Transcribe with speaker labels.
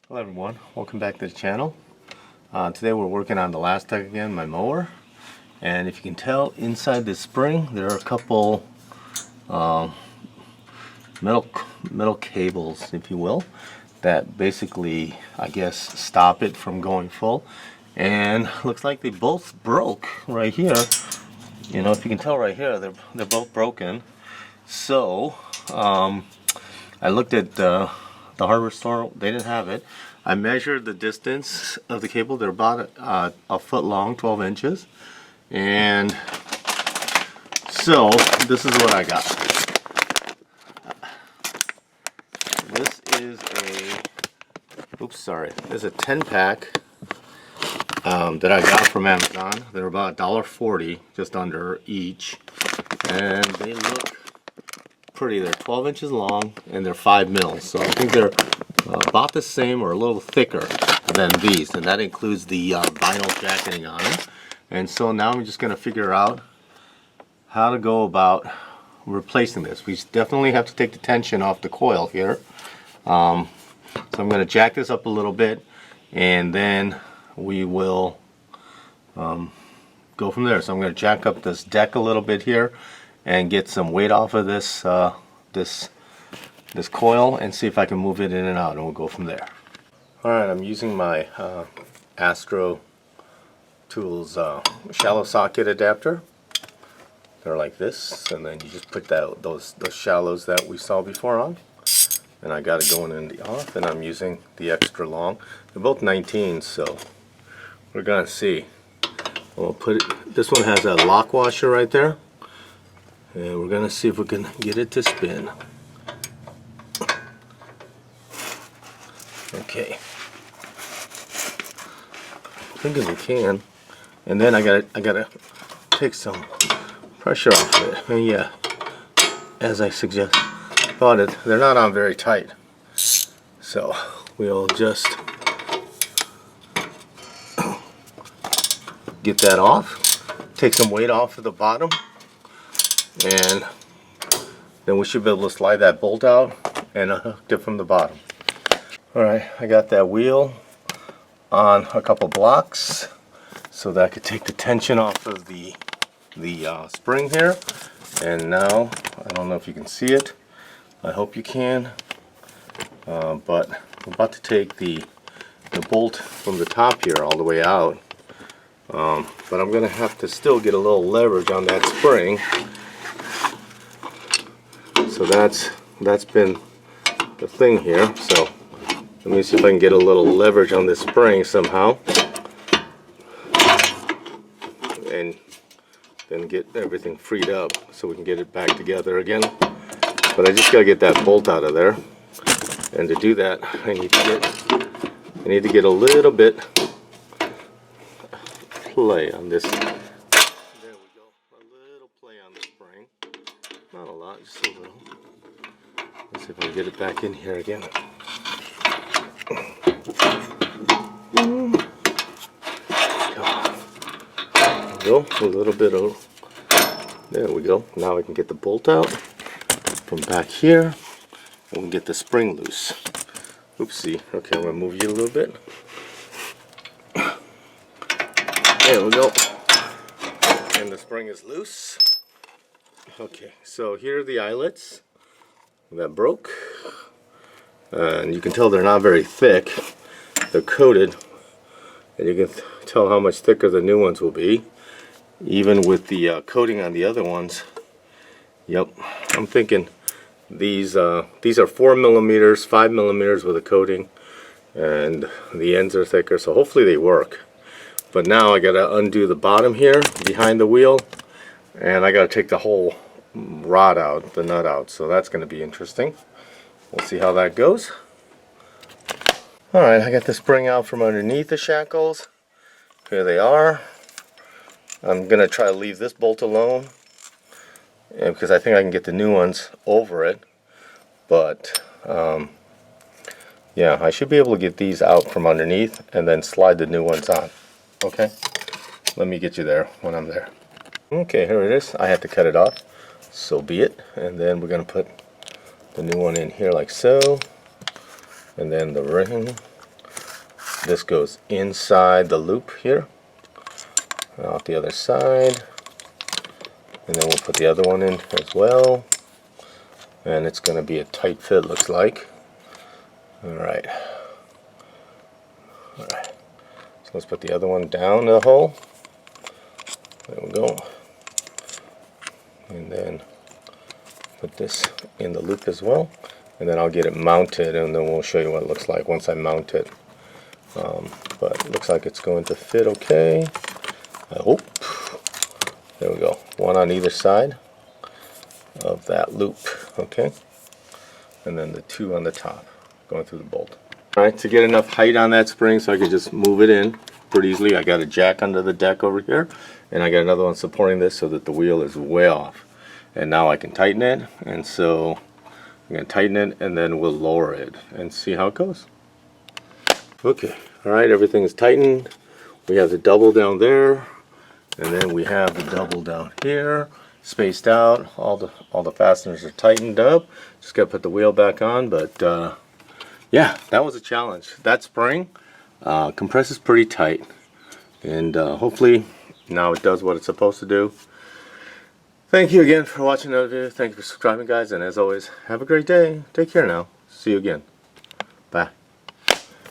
Speaker 1: Hello everyone, welcome back to the channel. Today we're working on the last deck again, my mower. And if you can tell, inside this spring there are a couple metal cables, if you will, that basically, I guess, stop it from going full. And looks like they both broke right here. You know, if you can tell right here, they're both broken. So I looked at the hardware store, they didn't have it. I measured the distance of the cable. They're about a foot long, 12 inches. And so this is what I got. This is a 10 pack that I got from Amazon. They're about $1.40, just under each. And they look pretty. They're 12 inches long and they're 5 mils. So I think they're about the same or a little thicker than these, and that includes the vinyl jacketing on them. And so now I'm just going to figure out how to go about replacing this. We definitely have to take the tension off the coil here. So I'm going to jack this up a little bit, and then we will go from there. So I'm going to jack up this deck a little bit here and get some weight off of this this coil and see if I can move it in and out, and we'll go from there. Alright, I'm using my Astro Tools shallow socket adapter. They're like this, and then you just put those shallows that we saw before on. And I got it going in the off, and I'm using the extra long. They're both 19, so we're gonna see. We'll put it. This one has a lock washer right there, and we're gonna see if we can get it to spin. Okay, I think we can, and then I gotta take some pressure off of it. And yeah, as I thought it, they're not on very tight, so we'll just get that off, take some weight off of the bottom, and then we should be able to slide that bolt out and hook it from the bottom. Alright, I got that wheel on a couple blocks so that I could take the tension off of the spring here. And now, I don't know if you can see it. I hope you can. But I'm about to take the bolt from the top here all the way out. But I'm going to have to still get a little leverage on that spring. So that's been the thing here. So let me see if I can get a little leverage on this spring somehow, and then get everything freed up so we can get it back together again. But I just gotta get that bolt out of there, and to do that I need to get a little bit play on this. There we go, a little play on the spring, not a lot, just a little. Let's see if I can get it back in here again. Go a little bit of, there we go. Now I can get the bolt out from back here, and we can get the spring loose. Oopsie. Okay, I'm gonna move you a little bit. There we go, and the spring is loose. Okay, so here are the eyelets that broke, and you can tell they're not very thick. They're coated, and you can tell how much thicker the new ones will be, even with the coating on the other ones. Yep, I'm thinking these are 4 millimeters, 5 millimeters with a coating, and the ends are thicker, so hopefully they work. But now I gotta undo the bottom here behind the wheel, and I gotta take the whole rod out, the nut out, so that's gonna be interesting. We'll see how that goes. Alright, I got the spring out from underneath the shackles. Here they are. I'm going to try to leave this bolt alone, because I think I can get the new ones over it. But yeah, I should be able to get these out from underneath and then slide the new ones on. Okay, let me get you there when I'm there. Okay, here it is. I have to cut it off, so be it. And then we're going to put the new one in here like so, and then the ring this goes inside the loop here, out the other side, and then we'll put the other one in as well, and it's going to be a tight fit, looks like. Alright, so let's put the other one down the hole. There we go, and then put this in the loop as well, and then I'll get it mounted, and then we'll show you what it looks like once I mount it. But it looks like it's going to fit okay, I hope. There we go, one on either side of that loop, okay, and then the two on the top going through the bolt. Alright, to get enough height on that spring so I can just move it in pretty easily, I got a jack under the deck over here, and I got another one supporting this so that the wheel is way off. And now I can tighten it, and so I'm going to tighten it, and then we'll lower it and see how it goes. Okay, alright, everything is tightened. We have the double down there, and then we have the double down here, spaced out. All the fasteners are tightened up. Just got to put the wheel back on, but yeah, that was a challenge. That spring compresses pretty tight, and hopefully now it does what it's supposed to do. Thank you again for watching another video. Thank you for subscribing, guys, and as always, have a great day. Take care now. See you again. Bye.